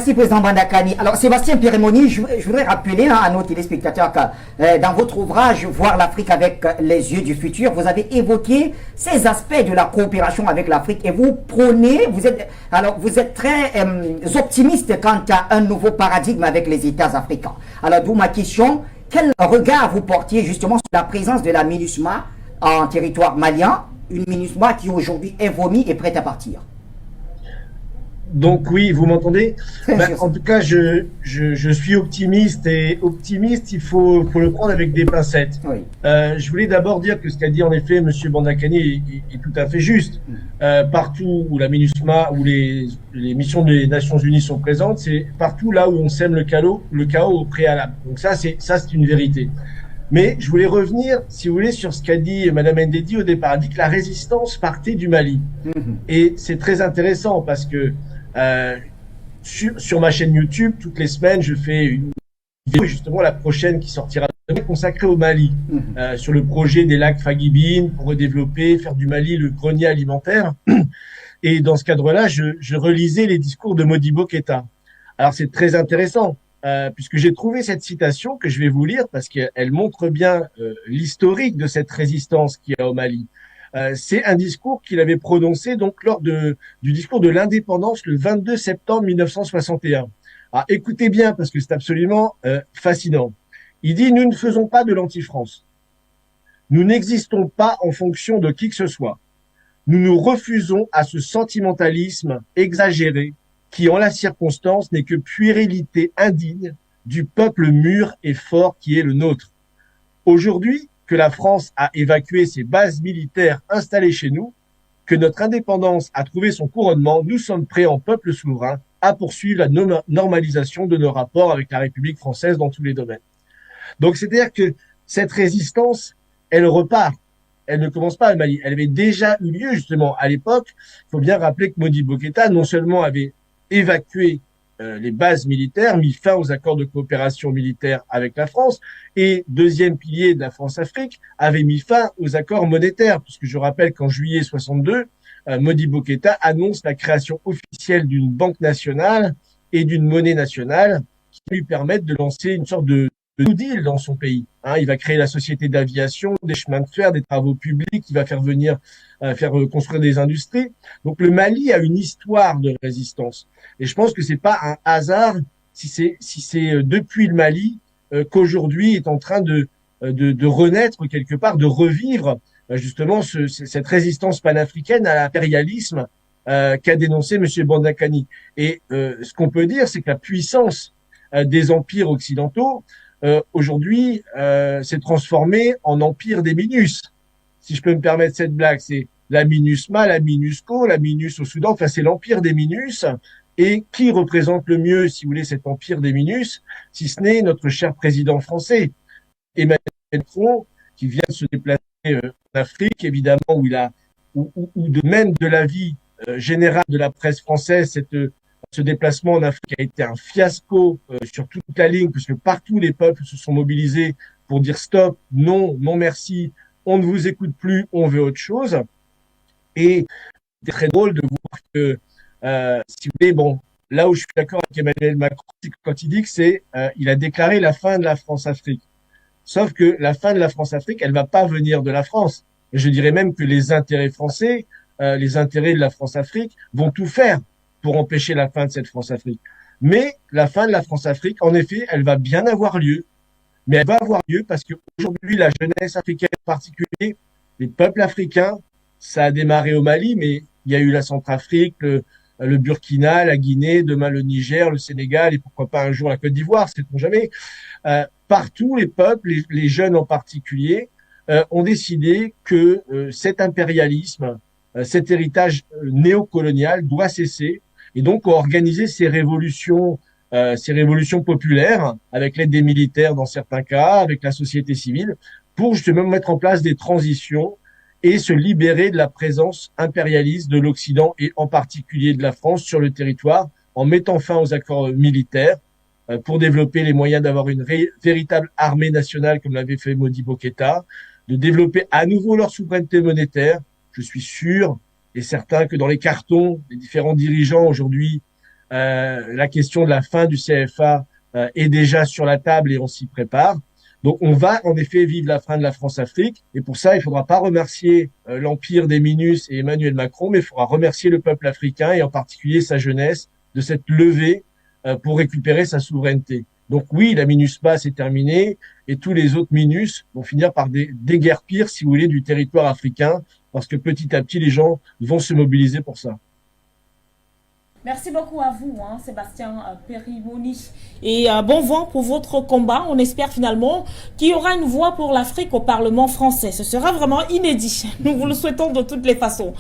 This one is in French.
Merci, Président Bandakani. Alors, Sébastien Pérémoni, je voudrais rappeler à nos téléspectateurs que dans votre ouvrage Voir l'Afrique avec les yeux du futur, vous avez évoqué ces aspects de la coopération avec l'Afrique et vous prônez, vous êtes très optimiste quant à un nouveau paradigme avec les États africains. Alors, d'où ma question, quel regard vous portiez justement sur la présence de la MINUSMA en territoire malien, une MINUSMA qui aujourd'hui est vomi et prête à partir? Donc oui, vous m'entendez? En tout cas, je suis optimiste et optimiste, il faut le prendre avec des pincettes. Oui. Je voulais d'abord dire que ce qu'a dit en effet Monsieur Bandakani est tout à fait juste. Partout où la MINUSMA, où les missions des Nations Unies sont présentes, c'est partout là où on sème le chaos au préalable. Donc ça, c'est une vérité. Mais je voulais revenir, si vous voulez, sur ce qu'a dit Madame Ndedi au départ. Elle dit que la résistance partait du Mali. Et c'est très intéressant parce que sur ma chaîne YouTube, toutes les semaines, je fais une vidéo, justement la prochaine qui sortira consacrée au Mali, sur le projet des lacs Fagibine pour redévelopper, faire du Mali le grenier alimentaire. Et dans ce cadre-là, je relisais les discours de Modibo Keïta. Alors c'est très intéressant, puisque j'ai trouvé cette citation que je vais vous lire parce qu'elle montre bien l'historique de cette résistance qu'il y a au Mali. C'est un discours qu'il avait prononcé donc lors du discours de l'indépendance le 22 septembre 1961. Alors, écoutez bien parce que c'est absolument fascinant. Il dit: nous ne faisons pas de l'anti-France. Nous n'existons pas en fonction de qui que ce soit. Nous nous refusons à ce sentimentalisme exagéré qui, en la circonstance, n'est que puérilité indigne du peuple mûr et fort qui est le nôtre. Aujourd'hui, que la France a évacué ses bases militaires installées chez nous, que notre indépendance a trouvé son couronnement, nous sommes prêts en peuple souverain à poursuivre la normalisation de nos rapports avec la République française dans tous les domaines. Donc, c'est-à-dire que cette résistance, elle repart. Elle ne commence pas au Mali. Elle avait déjà eu lieu, justement, à l'époque. Il faut bien rappeler que Modibo Keïta, non seulement avait évacué les bases militaires, mis fin aux accords de coopération militaire avec la France, et deuxième pilier de la France-Afrique, avait mis fin aux accords monétaires, puisque je rappelle qu'en juillet 62, Modibo Keïta annonce la création officielle d'une banque nationale et d'une monnaie nationale qui lui permettent de lancer une sorte de New Deal dans son pays. Il va créer la société d'aviation, des chemins de fer, des travaux publics, il va faire venir, faire construire des industries. Donc le Mali a une histoire de résistance. Et je pense que c'est pas un hasard si c'est depuis le Mali qu'aujourd'hui est en train de renaître quelque part, de revivre justement cette résistance panafricaine à l'impérialisme qu'a dénoncé Monsieur Bandakani. Et ce qu'on peut dire, c'est que la puissance des empires occidentaux aujourd'hui s'est transformée en empire des MINUS. Si je peux me permettre cette blague, c'est la MINUSMA, la MINUSCO, la MINUS au Soudan, enfin c'est l'empire des MINUS. Et qui représente le mieux, si vous voulez, cet empire des MINUS, si ce n'est notre cher président français, Emmanuel Macron, qui vient de se déplacer en Afrique, évidemment, où de même de la vie générale de la presse française, ce déplacement en Afrique a été un fiasco sur toute la ligne, puisque partout les peuples se sont mobilisés pour dire stop, non, non merci, on ne vous écoute plus, on veut autre chose. Et c'est très drôle de voir que si vous voulez, bon, là où je suis d'accord avec Emmanuel Macron, c'est quand il dit que il a déclaré la fin de la France-Afrique. Sauf que la fin de la France-Afrique, elle va pas venir de la France. Et je dirais même que les intérêts français, les intérêts de la France-Afrique vont tout faire pour empêcher la fin de cette France-Afrique. Mais la fin de la France-Afrique, en effet, elle va bien avoir lieu. Mais elle va avoir lieu parce qu'aujourd'hui, la jeunesse africaine en particulier, les peuples africains, ça a démarré au Mali, mais il y a eu la Centrafrique, le Burkina, la Guinée, demain le Niger, le Sénégal et pourquoi pas un jour la Côte d'Ivoire, sait-on jamais. Partout, les peuples, les jeunes en particulier, ont décidé que cet impérialisme, cet héritage néocolonial doit cesser et donc ont organisé ces révolutions populaires avec l'aide des militaires dans certains cas, avec la société civile, pour justement mettre en place des transitions et se libérer de la présence impérialiste de l'Occident et en particulier de la France sur le territoire en mettant fin aux accords militaires pour développer les moyens d'avoir une véritable armée nationale comme l'avait fait Modibo Keïta, de développer à nouveau leur souveraineté monétaire. Je suis sûr et certain que dans les cartons des différents dirigeants aujourd'hui La question de la fin du CFA est déjà sur la table et on s'y prépare. Donc, on va en effet vivre la fin de la France-Afrique. Et pour ça, il faudra pas remercier l'empire des Minus et Emmanuel Macron, mais il faudra remercier le peuple africain et en particulier sa jeunesse de cette levée pour récupérer sa souveraineté. Donc oui, la MINUSMA c'est terminé et tous les autres MINUS vont finir par déguerpir, si vous voulez, du territoire africain parce que petit à petit, les gens vont se mobiliser pour ça. Merci beaucoup à vous, hein, Sébastien Perimoni. Et bon vent pour votre combat. On espère finalement qu'il y aura une voix pour l'Afrique au Parlement français. Ce sera vraiment inédit. Nous vous le souhaitons de toutes les façons.